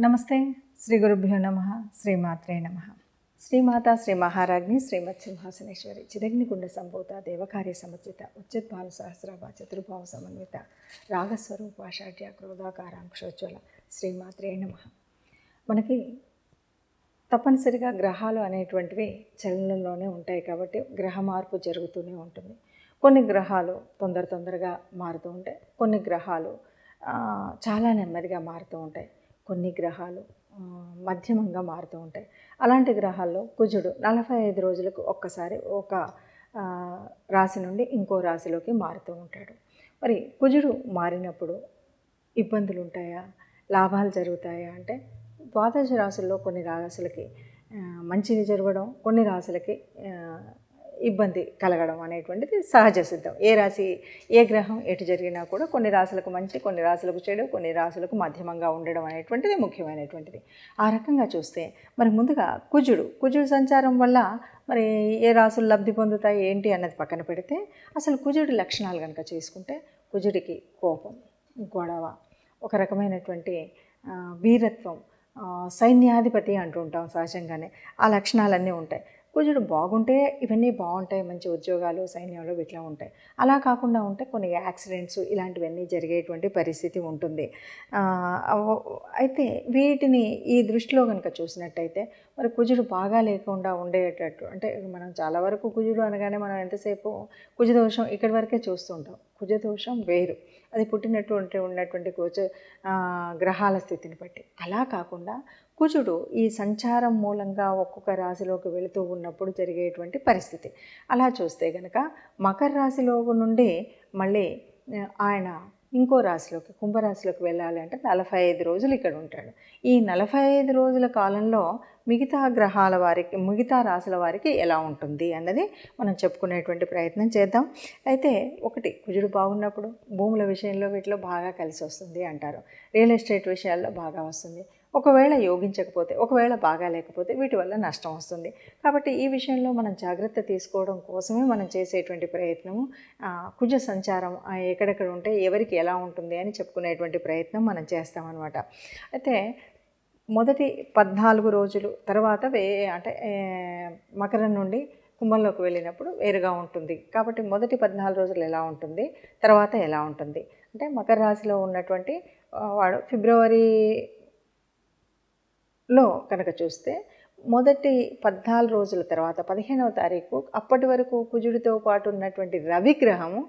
నమస్తే. శ్రీ గురుభ్యో నమ. శ్రీమాత్రే నమ. శ్రీమాత శ్రీ మహారాజ్ని శ్రీమత్ సింహాసనేశ్వరి చిదగ్నికుండ సంభూత దేవకార్య సముచిత ఉచిద్భాను సహస్రాభ చతుర్భావ సమన్విత రాగస్వరూప షాఢ్య క్రోధాకారాంక్షోజ్వల శ్రీమాత్రే నమ. మనకి తప్పనిసరిగా గ్రహాలు అనేటువంటివి చలనంలోనే ఉంటాయి కాబట్టి గ్రహ మార్పు జరుగుతూనే ఉంటుంది. కొన్ని గ్రహాలు తొందరగా మారుతూ ఉంటాయి, కొన్ని గ్రహాలు చాలా నెమ్మదిగా మారుతూ ఉంటాయి, కొన్ని గ్రహాలు మధ్యమంగా మారుతూ ఉంటాయి. అలాంటి గ్రహాల్లో కుజుడు 45 రోజులకు ఒక్కసారి ఒక రాశి నుండి ఇంకో రాశిలోకి మారుతూ ఉంటాడు. మరి కుజుడు మారినప్పుడు ఇబ్బందులు ఉంటాయా, లాభాలు జరుగుతాయా అంటే ద్వాదశ రాశుల్లో కొన్ని రాశులకి మంచిది జరగడం, కొన్ని రాశులకి ఇబ్బంది కలగడం అనేటువంటిది సహజ సిద్ధం. ఏ రాశి ఏ గ్రహం ఎటు జరిగినా కూడా కొన్ని రాశులకు మంచి, కొన్ని రాశులకు చెడు, కొన్ని రాశులకు మధ్యమంగా ఉండడం అనేటువంటిది ముఖ్యమైనటువంటిది. ఆ రకంగా చూస్తే మరి ముందుగా కుజుడు సంచారం వల్ల మరి ఏ రాశులు లబ్ధి పొందుతాయి ఏంటి అన్నది పక్కన పెడితే అసలు కుజుడి లక్షణాలు కనుక చేసుకుంటే కుజుడికి కోపం, గొడవ, ఒక రకమైనటువంటి వీరత్వం, సైన్యాధిపతి అంటూ ఉంటాం సహజంగానే. ఆ లక్షణాలన్నీ ఉంటాయి. కుజుడు బాగుంటే ఇవన్నీ బాగుంటాయి, మంచి ఉద్యోగాలు సైన్యంలో ఇట్లా ఉంటాయి. అలా కాకుండా ఉంటే కొన్ని యాక్సిడెంట్స్ ఇలాంటివన్నీ జరిగేటువంటి పరిస్థితి ఉంటుంది. అయితే వీటిని ఈ దృష్టిలో కనుక చూసినట్టయితే మరి కుజుడు బాగా లేకుండా ఉండేటట్టు అంటే మనం చాలా వరకు కుజుడు అనగానే మనం ఎంతసేపు కుజదోషం ఇక్కడి వరకే చూస్తుంటాం. కుజదోషం వేరు, అది ఉన్నటువంటి గ్రహాల స్థితిని బట్టి. అలా కాకుండా కుజుడు ఈ సంచారం మూలంగా ఒక్కొక్క రాశిలోకి వెళుతూ ఉన్నప్పుడు జరిగేటువంటి పరిస్థితి. అలా చూస్తే కనుక మకర రాశిలో నుండి మళ్ళీ ఆయన ఇంకో రాశిలోకి కుంభరాశిలోకి వెళ్ళాలి అంటే 45 రోజులు ఇక్కడ ఉంటాడు. ఈ 45 రోజుల కాలంలో మిగతా గ్రహాల వారికి, మిగతా రాశుల వారికి ఎలా ఉంటుంది అన్నది మనం చెప్పుకునేటువంటి ప్రయత్నం చేద్దాం. అయితే ఒకటి, కుజుడు బాగున్నప్పుడు భూముల విషయంలో వీటిలో బాగా కలిసి వస్తుంది అంటారు. రియల్ ఎస్టేట్ విషయాల్లో బాగా వస్తుంది. ఒకవేళ యోగించకపోతే, ఒకవేళ బాగా లేకపోతే వీటి వల్ల నష్టం వస్తుంది. కాబట్టి ఈ విషయంలో మనం జాగ్రత్త తీసుకోవడం కోసమే మనం చేసేటువంటి ప్రయత్నము కుజ సంచారం ఎక్కడెక్కడ ఉంటే ఎవరికి ఎలా ఉంటుంది అని చెప్పుకునేటువంటి ప్రయత్నం మనం చేస్తామన్నమాట. అయితే మొదటి 14 రోజులు తర్వాత అంటే మకరం నుండి కుంభంలోకి వెళ్ళినప్పుడు వేరుగా ఉంటుంది. కాబట్టి మొదటి 14 రోజులు ఎలా ఉంటుంది, తర్వాత ఎలా ఉంటుంది అంటే మకర రాశిలో ఉన్నటువంటి వాడు ఫిబ్రవరిలో కనుక చూస్తే మొదటి 14 రోజుల తర్వాత 15వ తారీఖు అప్పటి వరకు కుజుడితో పాటు ఉన్నటువంటి రవిగ్రహము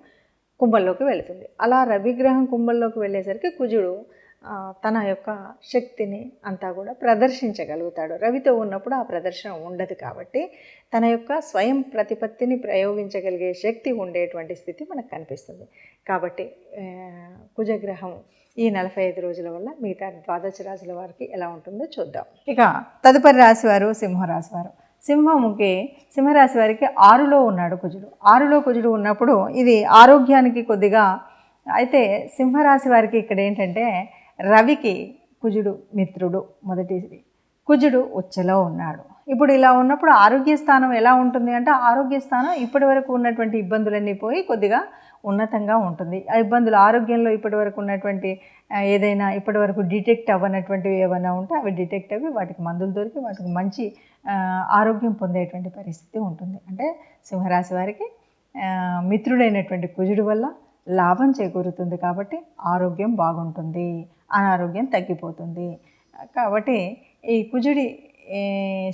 కుంభంలోకి వెళుతుంది. అలా రవిగ్రహం కుంభంలోకి వెళ్ళేసరికి కుజుడు తన యొక్క శక్తిని అంతా కూడా ప్రదర్శించగలుగుతాడు. రవితో ఉన్నప్పుడు ఆ ప్రదర్శన ఉండదు కాబట్టి తన యొక్క స్వయం ప్రతిపత్తిని ప్రయోగించగలిగే శక్తి ఉండేటువంటి స్థితి మనకు కనిపిస్తుంది. కాబట్టి కుజగ్రహం ఈ 45 రోజుల వల్ల మిగతా ద్వాదశ రాశుల వారికి ఎలా ఉంటుందో చూద్దాం. ఇక తదుపరి రాశి వారు సింహరాశి వారు. సింహరాశి వారికి 6లో ఉన్నాడు కుజుడు. 6లో కుజుడు ఉన్నప్పుడు ఇది ఆరోగ్యానికి కొద్దిగా, అయితే సింహరాశి వారికి ఇక్కడ ఏంటంటే రవికి కుజుడు మిత్రుడు మొదటిది. కుజుడు ఉచ్చలో ఉన్నాడు. ఇప్పుడు ఇలా ఉన్నప్పుడు ఆరోగ్య స్థానం ఎలా ఉంటుంది అంటే ఆరోగ్య స్థానం ఇప్పటి వరకు ఉన్నటువంటి ఇబ్బందులన్నీ పోయి కొద్దిగా ఉన్నతంగా ఉంటుంది. ఆ ఇబ్బందులు ఆరోగ్యంలో ఇప్పటి వరకు ఉన్నటువంటి ఏదైనా ఇప్పటి వరకు డిటెక్ట్ అవ్వనటువంటివి ఏమైనా ఉంటే అవి డిటెక్ట్ అవ్వి వాటికి మందులు దొరికి వాటికి మంచి ఆరోగ్యం పొందేటువంటి పరిస్థితి ఉంటుంది. అంటే సింహరాశి వారికి మిత్రుడైనటువంటి కుజుడు వల్ల లాభం చేకూరుతుంది కాబట్టి ఆరోగ్యం బాగుంటుంది, అనారోగ్యం తగ్గిపోతుంది. కాబట్టి ఈ కుజుడి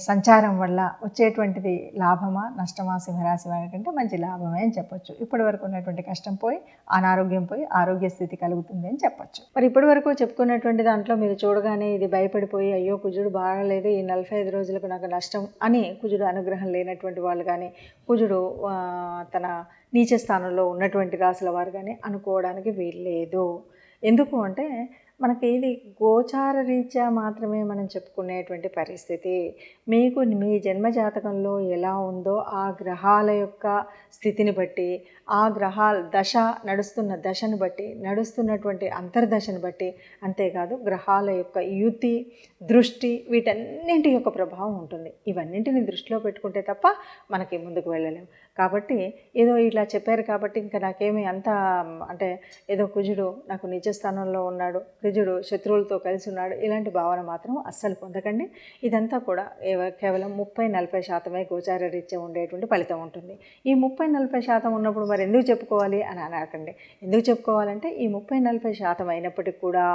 సంచారం వల్ల వచ్చేటువంటిది లాభమా నష్టమా సింహరాశి వారి కంటే మంచి లాభమే అని చెప్పొచ్చు. ఇప్పటి వరకు ఉన్నటువంటి కష్టం పోయి అనారోగ్యం పోయి ఆరోగ్య స్థితి కలుగుతుంది అని చెప్పొచ్చు. మరి ఇప్పటి వరకు చెప్పుకున్నటువంటి దాంట్లో మీరు చూడగానే ఇది భయపడిపోయి అయ్యో కుజుడు బాగలేదు ఈ 45 రోజులకు నాకు నష్టం అని కుజుడు అనుగ్రహం లేనటువంటి వాళ్ళు కానీ, కుజుడు తన నీచ స్థానంలో ఉన్నటువంటి రాశుల వారు కానీ అనుకోవడానికి వీల్లేదు. ఎందుకు అంటే మనకి ఇది గోచార రీత్యా మాత్రమే మనం చెప్పుకునేటువంటి పరిస్థితి. మీకు మీ జన్మజాతకంలో ఎలా ఉందో ఆ గ్రహాల యొక్క స్థితిని బట్టి, ఆ గ్రహాల దశ నడుస్తున్న దశను బట్టి, నడుస్తున్నటువంటి అంతర్దశను బట్టి, అంతేకాదు గ్రహాల యొక్క యుతి, దృష్టి, వీటన్నింటి యొక్క ప్రభావం ఉంటుంది. ఇవన్నింటిని దృష్టిలో పెట్టుకుంటే తప్ప మనకి ముందుకు వెళ్ళలేము. కాబట్టి ఏదో ఇలా చెప్పారు కాబట్టి ఇంకా నాకేమీ అంత అంటే ఏదో కుజుడు నాకు నీచ స్థానంలో ఉన్నాడు, కుజుడు శత్రువులతో కలిసి ఉన్నాడు, ఇలాంటి భావన మాత్రం అస్సలు పొందకండి. ఇదంతా కూడా కేవలం 30-40% గోచార రీత్యా ఉండేటువంటి ఫలితం ఉంటుంది. ఈ 30-40% ఉన్నప్పుడు మరి ఎందుకు చెప్పుకోవాలి అని అనకండి. ఎందుకు చెప్పుకోవాలంటే ఈ 30-40% అయినప్పటికీ కూడా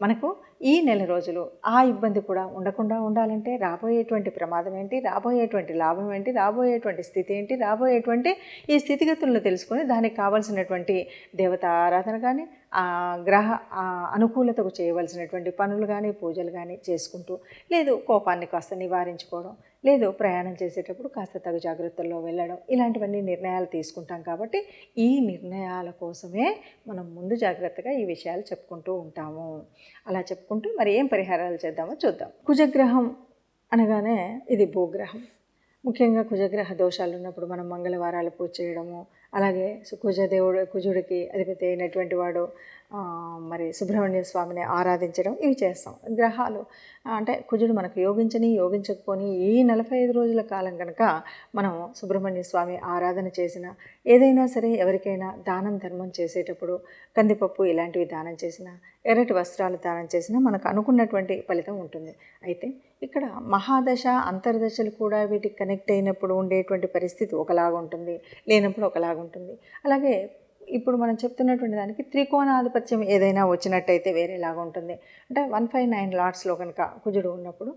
మనకు ఈ నెల రోజులు ఆ ఇబ్బంది కూడా ఉండకుండా ఉండాలంటే రాబోయేటువంటి ప్రమాదం ఏంటి, రాబోయేటువంటి లాభం ఏంటి, రాబోయేటువంటి స్థితి ఏంటి, రాబోయేటువంటి ఈ స్థితిగతులను తెలుసుకొని దానికి కావాల్సినటువంటి దేవతా ఆరాధన కానీ గ్రహ అనుకూలతకు చేయవలసినటువంటి పనులు కానీ పూజలు కానీ చేసుకుంటూ, లేదు కోపాన్ని కాస్త నివారించుకోవడం, లేదు ప్రయాణం చేసేటప్పుడు కాస్త తగు జాగ్రత్తల్లో వెళ్ళడం, ఇలాంటివన్నీ నిర్ణయాలు తీసుకుంటాం. కాబట్టి ఈ నిర్ణయాల కోసమే మనం ముందు జాగ్రత్తగా ఈ విషయాలు చెప్పుకుంటూ ఉంటాము. అలా చెప్పుకుంటూ మరి ఏం పరిహారాలు చేద్దామో చూద్దాం. కుజగ్రహం అనగానే ఇది భూగ్రహం. ముఖ్యంగా కుజగ్రహ దోషాలు ఉన్నప్పుడు మనం మంగళవారాలు పూజ చేయడము, అలాగే కుజుడికి అధిపతి అయినటువంటి వాడు మరి సుబ్రహ్మణ్య స్వామిని ఆరాధించడం, ఇవి చేస్తాం. గ్రహాలు అంటే కుజుడు మనకు యోగించకపోని ఈ 45 రోజుల కాలం కనుక మనం సుబ్రహ్మణ్య స్వామి ఆరాధన చేసిన, ఏదైనా సరే ఎవరికైనా దానం ధర్మం చేసేటప్పుడు కందిపప్పు ఇలాంటివి దానం చేసిన, ఎర్రటి వస్త్రాలు దానం చేసినా మనకు అనుకున్నటువంటి ఫలితం ఉంటుంది. అయితే ఇక్కడ మహాదశ అంతర్దశలు కూడా వీటికి కనెక్ట్ అయినప్పుడు ఉండేటువంటి పరిస్థితి ఒకలాగా ఉంటుంది, లేనప్పుడు ఒకలాగా ఉంటుంది. అలాగే ఇప్పుడు మనం చెప్తున్నటువంటి దానికి త్రికోణాధిపత్యం ఏదైనా వచ్చినట్టయితే వేరేలాగా ఉంటుంది. అంటే 159 లాట్స్లో కనుక కుజుడు ఉన్నప్పుడు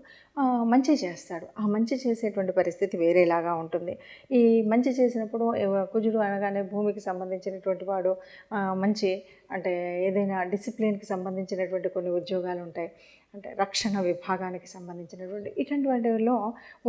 మంచి చేస్తాడు. ఆ మంచి చేసేటువంటి పరిస్థితి వేరేలాగా ఉంటుంది. ఈ మంచి చేసినప్పుడు కుజుడు అనగానే భూమికి సంబంధించినటువంటి వాడు, మంచి అంటే ఏదైనా డిసిప్లిన్కి సంబంధించినటువంటి కొన్ని ఉద్యోగాలు ఉంటాయి, అంటే రక్షణ విభాగానికి సంబంధించినటువంటి ఇటువంటి వాటిలో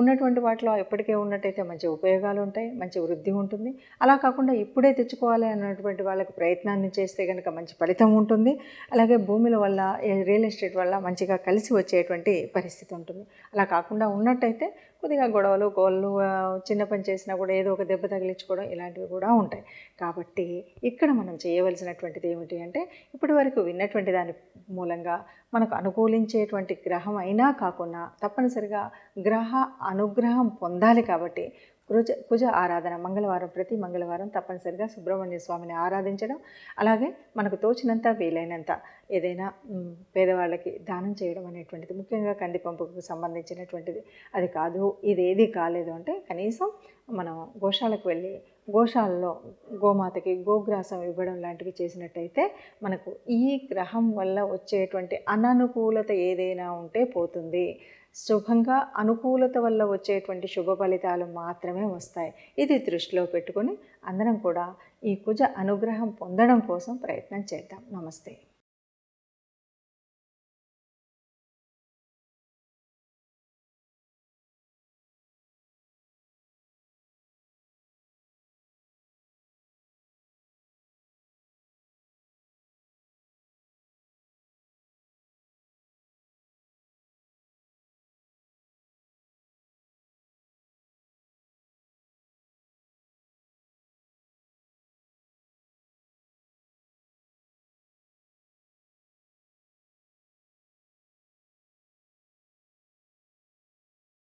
ఉన్నటువంటి వాటిలో ఎప్పటికే ఉన్నట్టయితే మంచి ఉపయోగాలు ఉంటాయి, మంచి వృద్ధి ఉంటుంది. అలా కాకుండా ఇప్పుడే తెచ్చుకోవాలి అన్నటువంటి వాళ్ళకి ప్రయత్నాన్ని చేస్తే కనుక మంచి ఫలితం ఉంటుంది. అలాగే భూముల వల్ల రియల్ ఎస్టేట్ వల్ల మంచిగా కలిసి వచ్చేటువంటి పరిస్థితి ఉంటుంది. అలా కాకుండా ఉన్నట్టయితే కొద్దిగా గొడవలు కోళ్ళు చిన్న పని చేసినా కూడా ఏదో ఒక దెబ్బ తగిలించుకోవడం ఇలాంటివి కూడా ఉంటాయి. కాబట్టి ఇక్కడ మనం చేయవలసినటువంటిది ఏమిటి అంటే, ఇప్పటి వరకు విన్నటువంటి దాని మూలంగా మనకు అనుకూలించేటువంటి గ్రహం అయినా కాకుండా తప్పనిసరిగా గ్రహ అనుగ్రహం పొందాలి. కాబట్టి కుజ ఆరాధన ప్రతి మంగళవారం తప్పనిసరిగా సుబ్రహ్మణ్య స్వామిని ఆరాధించడం, అలాగే మనకు తోచినంత వీలైనంత ఏదైనా పేదవాళ్ళకి దానం చేయడం అనేటువంటిది, ముఖ్యంగా కందిపంపుకు సంబంధించినటువంటిది. అది కాదు, ఇదేది కాలేదు అంటే కనీసం మనం గోశాలకు వెళ్ళి గోశాలలో గోమాతకి గోగ్రాసం ఇవ్వడం లాంటివి చేసినట్టయితే మనకు ఈ గ్రహం వల్ల వచ్చేటువంటి అననుకూలత ఏదైనా ఉంటే పోతుంది. శుభంగా అనుకూలత వల్ల వచ్చేటువంటి శుభ ఫలితాలు మాత్రమే వస్తాయి. ఇది దృష్టిలో పెట్టుకొని అందరం కూడా ఈ కుజ అనుగ్రహం పొందడం కోసం ప్రయత్నం చేద్దాం. నమస్తే.